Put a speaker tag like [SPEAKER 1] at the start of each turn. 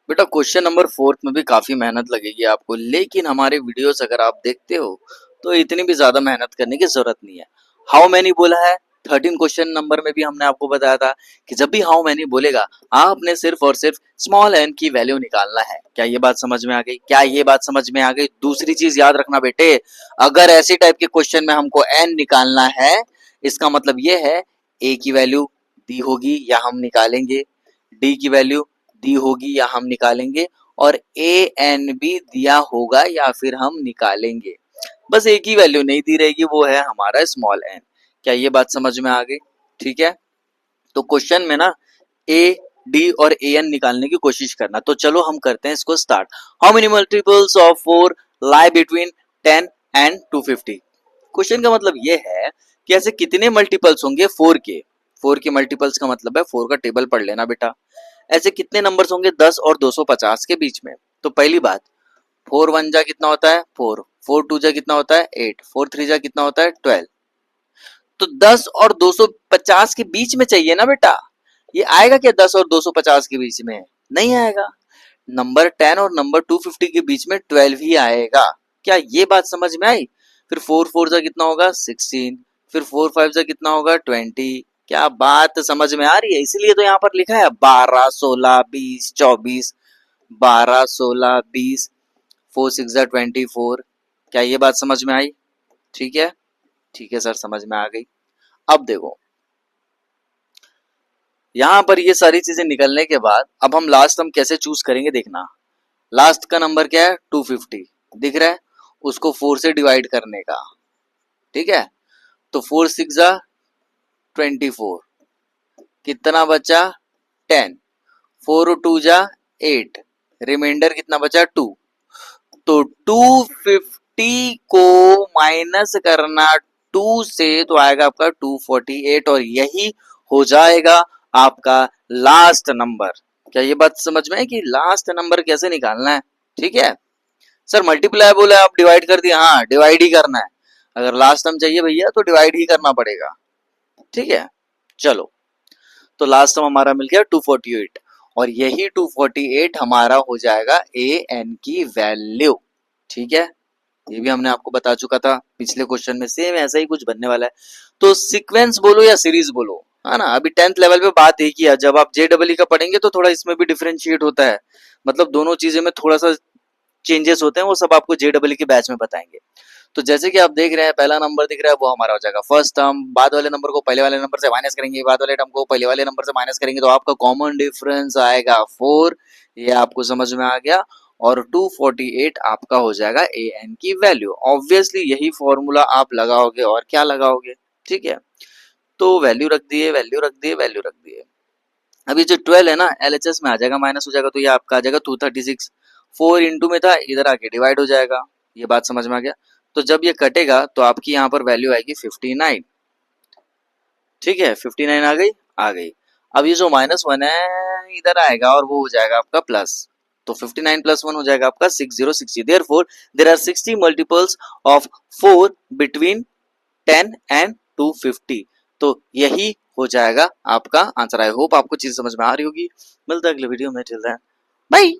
[SPEAKER 1] बेटा question number 4 में भी काफी मेहनत लगेगी आपको, लेकिन हमारे वीडियोस अगर आप देखते हो तो इतनी भी ज्यादा मेहनत करने की जरूरत नहीं है। हाउ मैनी बोला है 13 क्वेश्चन नंबर में भी हमने आपको बताया था कि जब भी हाउ मैनी बोलेगा आपने सिर्फ और सिर्फ स्मॉल एन की वैल्यू निकालना है। क्या ये बात समझ में आ गई? क्या ये बात समझ में आ गई? दूसरी चीज याद रखना बेटे, अगर ऐसी टाइप के क्वेश्चन में हमको एन निकालना है, इसका मतलब ये है ए की वैल्यू दी होगी या हम निकालेंगे, डी की वैल्यू दी होगी या हम निकालेंगे, और ए एन भी दिया होगा या फिर हम निकालेंगे। बस एक ही वैल्यू नहीं दी रहेगी, वो है हमारा स्मॉल एन। क्या ये बात समझ में आ गई? ठीक है, तो क्वेश्चन में ना ए डी और ए एन निकालने की कोशिश करना। तो चलो हम करते हैं इसको start. How many multiples of 4 lie between 10 and 250? Question का मतलब ये है कि ऐसे कितने मल्टीपल्स होंगे 4 के। 4 के मल्टीपल्स का मतलब है 4 का टेबल पढ़ लेना बेटा। ऐसे कितने नंबर्स होंगे 10 और 250 के बीच में? तो पहली बात, 4 1 जा कितना होता है 4, 4 2 जा कितना होता है 8, 4 3 जा कितना होता है 12। तो 10 और 250 के बीच में चाहिए ना बेटा। ये आएगा क्या 10 और 250 के बीच में? नहीं आएगा। नंबर 10 और नंबर 250 के बीच में 12 ही आएगा। क्या ये बात समझ में आई? फिर 4 4 जा कितना होगा 16, फिर 4 5 जा कितना होगा 20। क्या बात समझ में आ रही है? इसीलिए तो यहाँ पर लिखा है 12 16 20 24, 12 16 20, 4 6 जा 24। क्या ये बात समझ में आई? ठीक है, ठीक है सर, समझ में आ गई। अब देखो, यहां पर ये सारी चीजें निकलने के बाद अब हम लास्ट हम कैसे चूज करेंगे देखना। लास्ट का नंबर क्या है 250 दिख रहा है, उसको 4 से डिवाइड करने का। ठीक है, तो 4 6 जा 24, कितना बचा 10, 4 2 जा 8, रिमाइंडर कितना बचा 2। तो 250 को माइनस करना 2 से तो आएगा आपका 248, और यही हो जाएगा आपका लास्ट नंबर। क्या ये बात समझ में है कि लास्ट नंबर कैसे निकालना है? ठीक है सर, मल्टीप्लाई बोले आप डिवाइड कर दिया, हाँ डिवाइड ही करना है। अगर लास्ट टर्म चाहिए भैया तो डिवाइड ही करना पड़ेगा। ठीक है, चलो, तो लास्ट टर्म हमारा मिल गया 248, और यही 248 हमारा हो जाएगा ए एन की वैल्यू। ठीक है, ये भी हमने आपको बता चुका था पिछले क्वेश्चन में, सेम ऐसा ही कुछ बनने वाला है। तो सीक्वेंस बोलो या सीरीज बोलो, है ना, अभी 10th लेवल पे बात एक ही है। जब आप JEE का पढ़ेंगे तो थोड़ा इसमें भी डिफरेंशिएट होता है, मतलब दोनों चीजें में थोड़ा सा चेंजेस होते हैं, वो सब आपको JEE के बैच में बताएंगे। तो जैसे कि आप देख रहे हैं, पहला नंबर दिख रहा है वो हमारा हो जाएगा फर्स्ट टर्म, बाद वाले नंबर को पहले वाले नंबर से माइनस करेंगे, बाद वाले टर्म को पहले वाले नंबर से माइनस करेंगे, तो आपका कॉमन डिफरेंस आएगा 4। ये आपको समझ में आ गया, और 248 आपका हो जाएगा ए एन की वैल्यू। ऑब्वियसली यही फॉर्मूला आप लगाओगे, और क्या लगाओगे? ठीक है, तो वैल्यू रख दिए, वैल्यू रख दिए, वैल्यू रख दिए। अभी जो 12 है ना LHS में आ जाएगा, माइनस हो जाएगा, तो ये आपका आ जाएगा 236। 4 इंटू में था, इधर आके डिवाइड हो जाएगा। ये बात समझ में आ गया? तो जब ये कटेगा तो आपकी यहाँ पर वैल्यू आएगी 59। ठीक है, 59 आ गई, आ गई। अब ये जो -1 है इधर आएगा और वो हो जाएगा आपका प्लस, तो 59 + 1 हो जाएगा आपका 6060। Therefore there are 60 multiples of 4 between 10 and 250। तो यही हो जाएगा आपका आंसर। आई होप आपको चीज समझ में आ रही होगी। मिलता है अगले वीडियो में, टिल देन बाय।